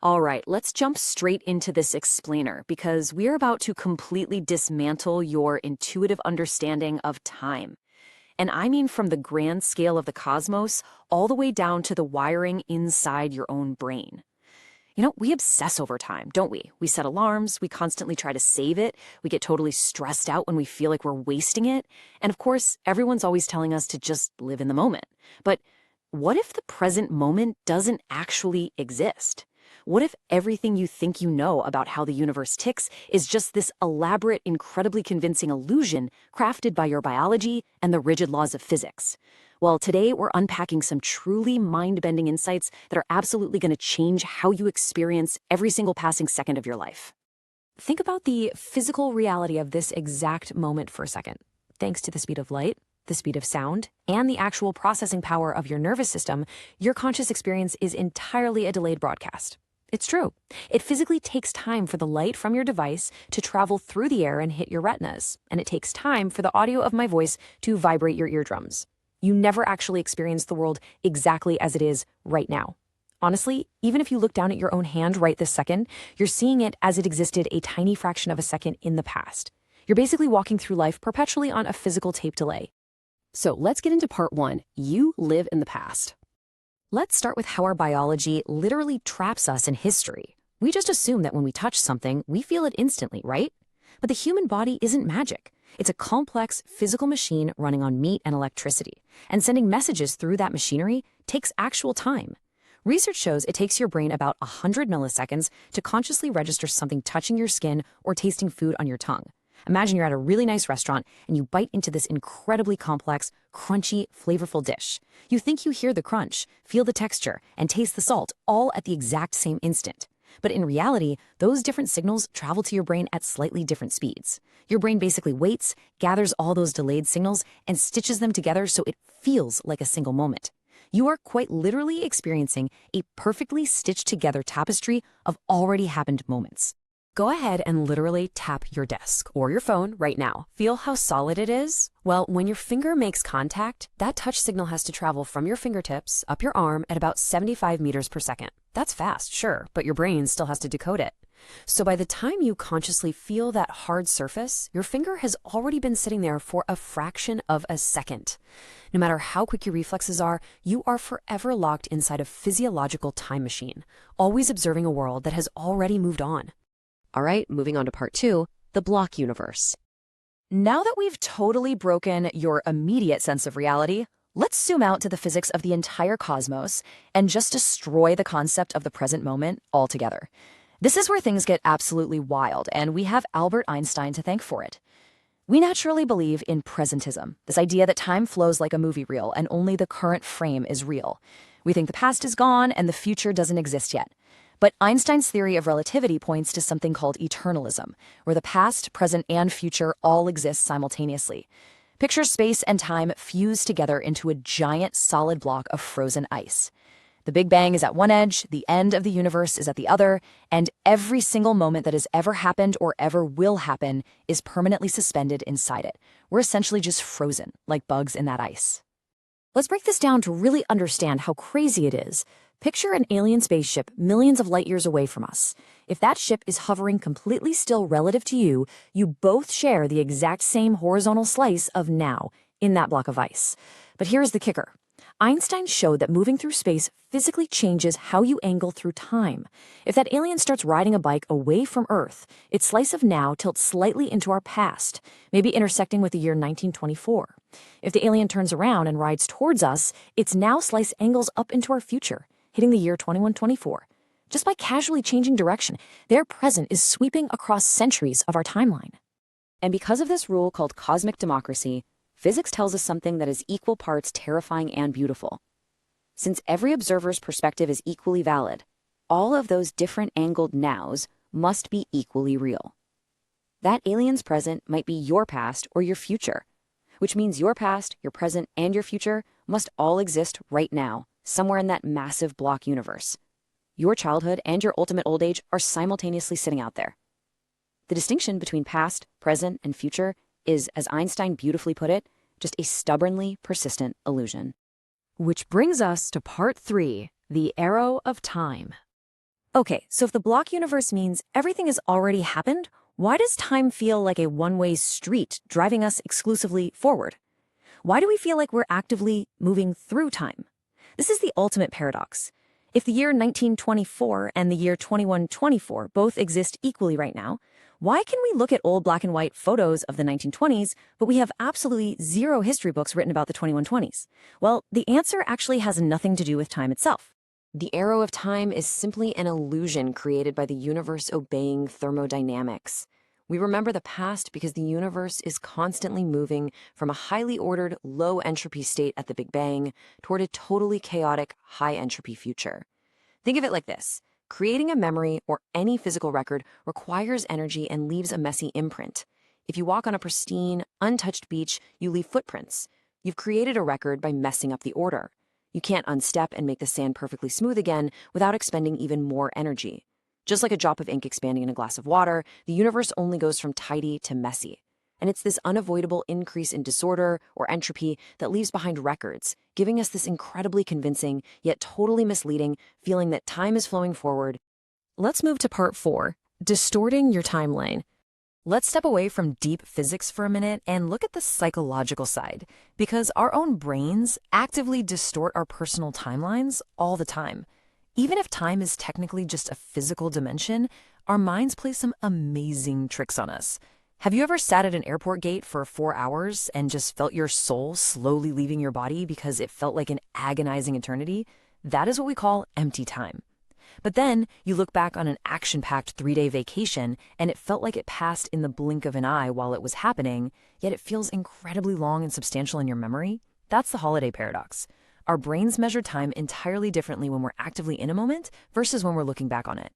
All right, let's jump straight into this explainer because we're about to completely dismantle your intuitive understanding of time. And I mean from the grand scale of the cosmos all the way down to the wiring inside your own brain. We obsess over time, don't we? We set alarms, we constantly try to save it, we get totally stressed out when we feel like we're wasting it. And of course, everyone's always telling us to just live in the moment. But what if the present moment doesn't actually exist? What if everything you think you know about how the universe ticks is just this elaborate, incredibly convincing illusion crafted by your biology and the rigid laws of physics? Well, today we're unpacking some truly mind-bending insights that are absolutely going to change how you experience every single passing second of your life. Think about the physical reality of this exact moment for a second. Thanks to the speed of light, the speed of sound, and the actual processing power of your nervous system, your conscious experience is entirely a delayed broadcast. It's true. It physically takes time for the light from your device to travel through the air and hit your retinas, and it takes time for the audio of my voice to vibrate your eardrums. You never actually experience the world exactly as it is right now. Honestly, even if you look down at your own hand right this second, you're seeing it as it existed a tiny fraction of a second in the past. You're basically walking through life perpetually on a physical tape delay. So let's get into part one. You live in the past. Let's start with how our biology literally traps us in history. We just assume that when we touch something, we feel it instantly, right? But the human body isn't magic. It's a complex physical machine running on meat and electricity, and sending messages through that machinery takes actual time. Research shows it takes your brain about 100 milliseconds to consciously register something touching your skin or tasting food on your tongue. Imagine you're at a really nice restaurant and you bite into this incredibly complex, crunchy, flavorful dish. You think you hear the crunch, feel the texture, and taste the salt all at the exact same instant. But in reality, those different signals travel to your brain at slightly different speeds. Your brain basically waits, gathers all those delayed signals, and stitches them together so it feels like a single moment. You are quite literally experiencing a perfectly stitched together tapestry of already happened moments. Go ahead and literally tap your desk or your phone right now. Feel how solid it is? Well, when your finger makes contact, that touch signal has to travel from your fingertips up your arm at about 75 meters per second. That's fast, sure, but your brain still has to decode it. So by the time you consciously feel that hard surface, your finger has already been sitting there for a fraction of a second. No matter how quick your reflexes are, you are forever locked inside a physiological time machine, always observing a world that has already moved on. All right, moving on to part two, the block universe. Now that we've totally broken your immediate sense of reality, let's zoom out to the physics of the entire cosmos and just destroy the concept of the present moment altogether. This is where things get absolutely wild, and we have Albert Einstein to thank for it. We naturally believe in presentism, this idea that time flows like a movie reel and only the current frame is real. We think the past is gone and the future doesn't exist yet. But Einstein's theory of relativity points to something called eternalism, where the past, present, and future all exist simultaneously. Picture space and time fused together into a giant solid block of frozen ice. The Big Bang is at one edge, the end of the universe is at the other, and every single moment that has ever happened or ever will happen is permanently suspended inside it. We're essentially just frozen, like bugs in that ice. Let's break this down to really understand how crazy it is. Picture an alien spaceship millions of light years away from us. If that ship is hovering completely still relative to you, you both share the exact same horizontal slice of now in that block of ice. But here's the kicker. Einstein showed that moving through space physically changes how you angle through time. If that alien starts riding a bike away from Earth, its slice of now tilts slightly into our past, maybe intersecting with the year 1924. If the alien turns around and rides towards us, its now slice angles up into our future, hitting the year 2124. Just by casually changing direction, their present is sweeping across centuries of our timeline. And because of this rule called cosmic democracy, physics tells us something that is equal parts terrifying and beautiful. Since every observer's perspective is equally valid, all of those different angled nows must be equally real. That alien's present might be your past or your future, which means your past, your present, and your future must all exist right now, somewhere in that massive block universe. Your childhood and your ultimate old age are simultaneously sitting out there. The distinction between past, present, and future is, as Einstein beautifully put it, just a stubbornly persistent illusion. Which brings us to part 3, the arrow of time. Okay, so if the block universe means everything has already happened, why does time feel like a one-way street driving us exclusively forward? Why do we feel like we're actively moving through time? This is the ultimate paradox. If the year 1924 and the year 2124 both exist equally right now, why can we look at old black and white photos of the 1920s, but we have absolutely zero history books written about the 2120s? Well, the answer actually has nothing to do with time itself. The arrow of time is simply an illusion created by the universe obeying thermodynamics. We remember the past because the universe is constantly moving from a highly ordered, low entropy state at the Big Bang toward a totally chaotic, high entropy future. Think of it like this. Creating a memory or any physical record requires energy and leaves a messy imprint. If you walk on a pristine, untouched beach, you leave footprints. You've created a record by messing up the order. You can't unstep and make the sand perfectly smooth again without expending even more energy. Just like a drop of ink expanding in a glass of water, the universe only goes from tidy to messy. And it's this unavoidable increase in disorder or entropy that leaves behind records, giving us this incredibly convincing, yet totally misleading feeling that time is flowing forward. Let's move to part 4, distorting your timeline. Let's step away from deep physics for a minute and look at the psychological side, because our own brains actively distort our personal timelines all the time. Even if time is technically just a physical dimension, our minds play some amazing tricks on us. Have you ever sat at an airport gate for 4 hours and just felt your soul slowly leaving your body because it felt like an agonizing eternity? That is what we call empty time. But then you look back on an action-packed 3-day vacation and it felt like it passed in the blink of an eye while it was happening, yet it feels incredibly long and substantial in your memory. That's the holiday paradox. Our brains measure time entirely differently when we're actively in a moment versus when we're looking back on it.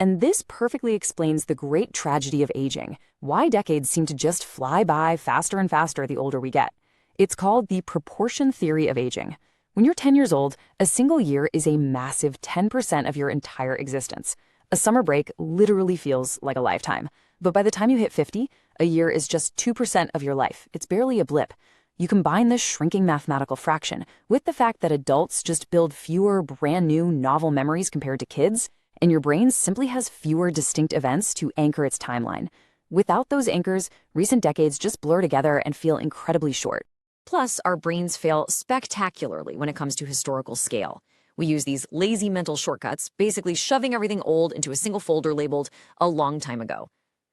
And this perfectly explains the great tragedy of aging, why decades seem to just fly by faster and faster the older we get. It's called the proportion theory of aging. When you're 10 years old, a single year is a massive 10% of your entire existence. A summer break literally feels like a lifetime. But by the time you hit 50, a year is just 2% of your life. It's barely a blip. You combine this shrinking mathematical fraction with the fact that adults just build fewer brand new novel memories compared to kids, and your brain simply has fewer distinct events to anchor its timeline. Without those anchors, recent decades just blur together and feel incredibly short. Plus, our brains fail spectacularly when it comes to historical scale. We use these lazy mental shortcuts, basically shoving everything old into a single folder labeled a long time ago.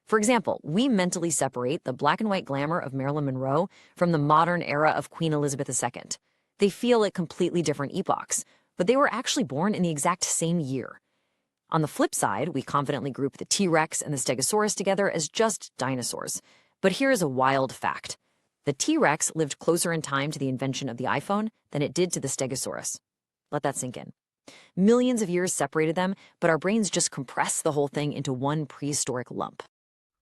For example, we mentally separate the black and white glamour of Marilyn Monroe from the modern era of Queen Elizabeth II. They feel like completely different epochs, but they were actually born in the exact same year. On the flip side, we confidently group the T-Rex and the Stegosaurus together as just dinosaurs. But here is a wild fact. The T-Rex lived closer in time to the invention of the iPhone than it did to the Stegosaurus. Let that sink in. Millions of years separated them, but our brains just compress the whole thing into one prehistoric lump.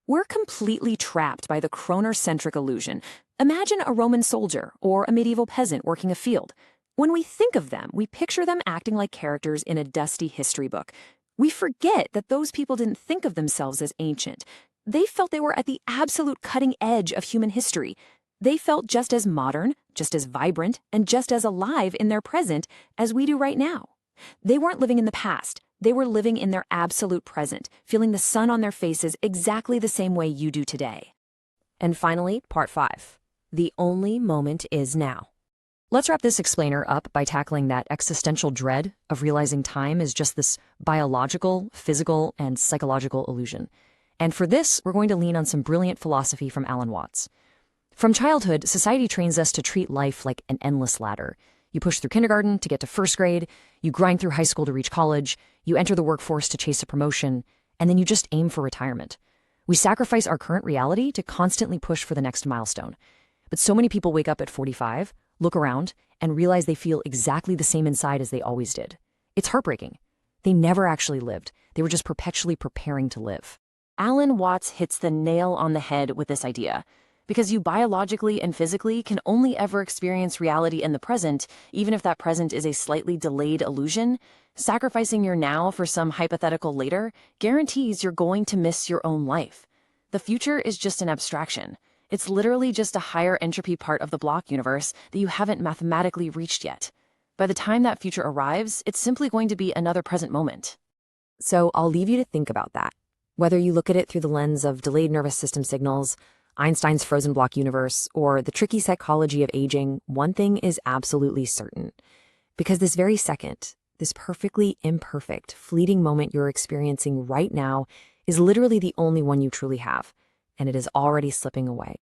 We're completely trapped by the chronocentric illusion. Imagine a Roman soldier or a medieval peasant working a field. When we think of them, we picture them acting like characters in a dusty history book. We forget that those people didn't think of themselves as ancient. They felt they were at the absolute cutting edge of human history. They felt just as modern, just as vibrant, and just as alive in their present as we do right now. They weren't living in the past. They were living in their absolute present, feeling the sun on their faces exactly the same way you do today. And finally, part 5. The only moment is now. Let's wrap this explainer up by tackling that existential dread of realizing time is just this biological, physical, and psychological illusion. And for this, we're going to lean on some brilliant philosophy from Alan Watts. From childhood, society trains us to treat life like an endless ladder. You push through kindergarten to get to first grade, you grind through high school to reach college, you enter the workforce to chase a promotion, and then you just aim for retirement. We sacrifice our current reality to constantly push for the next milestone. But so many people wake up at 45, look around, and realize they feel exactly the same inside as they always did. It's heartbreaking. They never actually lived. They were just perpetually preparing to live. Alan Watts hits the nail on the head with this idea. Because you biologically and physically can only ever experience reality in the present, even if that present is a slightly delayed illusion, sacrificing your now for some hypothetical later guarantees you're going to miss your own life. The future is just an abstraction. It's literally just a higher entropy part of the block universe that you haven't mathematically reached yet. By the time that future arrives, it's simply going to be another present moment. So I'll leave you to think about that. Whether you look at it through the lens of delayed nervous system signals, Einstein's frozen block universe, or the tricky psychology of aging, one thing is absolutely certain. Because this very second, this perfectly imperfect, fleeting moment you're experiencing right now is literally the only one you truly have, and it is already slipping away.